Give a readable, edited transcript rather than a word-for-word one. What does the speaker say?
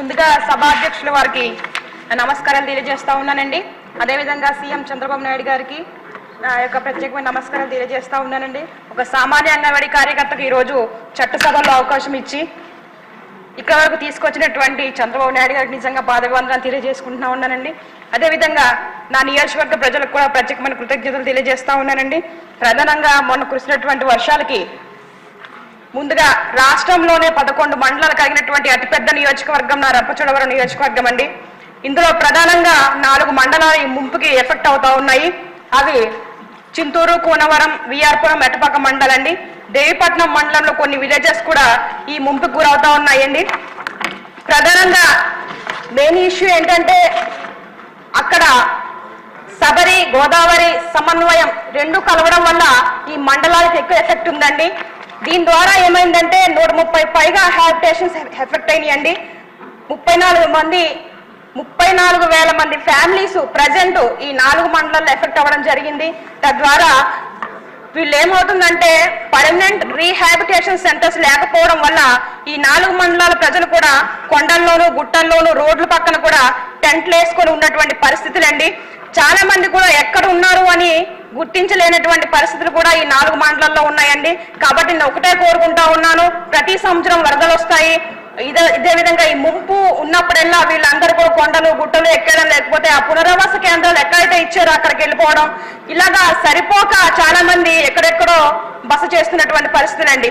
ముందుగా సభాధ్యక్షుల వారికి నమస్కారాలు తెలియజేస్తా ఉన్నానండి. అదేవిధంగా సీఎం చంద్రబాబు నాయుడు గారికి నా యొక్క ప్రత్యేకమైన నమస్కారాలు తెలియజేస్తా ఉన్నానండి. ఒక సామాన్య అంగన్వాడీ కార్యకర్తకు ఈరోజు చట్టసభలో అవకాశం ఇచ్చి ఇక్కడ వరకు తీసుకొచ్చినటువంటి చంద్రబాబు నాయుడు గారికి నిజంగా పాదాభివందనాలు తెలియజేసుకుంటా ఉన్నానండి. అదేవిధంగా నా నియోజకవర్గ ప్రజలకు కూడా ప్రత్యేకమైన కృతజ్ఞతలు తెలియజేస్తా ఉన్నానండి. ప్రధానంగా మొన్న కురిసినటువంటి వర్షాలకి ముందుగా రాష్ట్రంలోనే 11 మండలాలు కలిగినటువంటి అతిపెద్ద నియోజకవర్గం నా రంపచోడవరం నియోజకవర్గం అండి. ఇందులో ప్రధానంగా 4 మండలాలు ఈ ముంపుకి ఎఫెక్ట్ అవుతా ఉన్నాయి. అవి చింతూరు, కూనవరం, విఆర్పురం, మెటపాక మండలండి. దేవిపట్నం మండలంలో కొన్ని విలేజెస్ కూడా ఈ ముంపుకు గురవుతా ఉన్నాయండి. ప్రధానంగా మెయిన్ ఇష్యూ ఏంటంటే అక్కడ సబరి, గోదావరి సమన్వయం 2 కలవడం వల్ల ఈ మండలాలకు ఎక్కువ ఎఫెక్ట్ ఉందండి. దీని ద్వారా ఏమైందంటే 130 పైగా హ్యాబిటేషన్స్ ఎఫెక్ట్ అయినాయండి. 34,000 మంది ఫ్యామిలీస్ ప్రజెంట్ ఈ 4 మండలాల్లో ఎఫెక్ట్ అవ్వడం జరిగింది. తద్వారా వీళ్ళు ఏమవుతుందంటే పర్మనెంట్ రీహాబిటేషన్ సెంటర్స్ లేకపోవడం వల్ల ఈ 4 మండలాల ప్రజలు కూడా కొండల్లోనూ, గుట్టల్లోనూ, రోడ్ల పక్కన కూడా టెంట్లు వేసుకొని ఉన్నటువంటి పరిస్థితులండి. చాలా మంది కూడా ఎక్కడ ఉన్నారు అని గుర్తించలేనటువంటి పరిస్థితులు కూడా ఈ 4 మండలాల్లో ఉన్నాయండి. కాబట్టి నేను ఒకటే కోరుకుంటా ఉన్నాను, ప్రతి సంవత్సరం వరదలు వస్తాయి. ఇదే విధంగా ఈ ముంపు ఉన్నప్పుడల్లా వీళ్ళందరూ కూడా కొండలు, గుట్టలు ఎక్కడం, లేకపోతే ఆ పునరావాస కేంద్రాలు ఎక్కడైతే ఇచ్చారో అక్కడికి వెళ్ళిపోవడం, ఇలాగా సరిపోక చాలా మంది ఎక్కడెక్కడో బస చేస్తున్నటువంటి పరిస్థితులండి.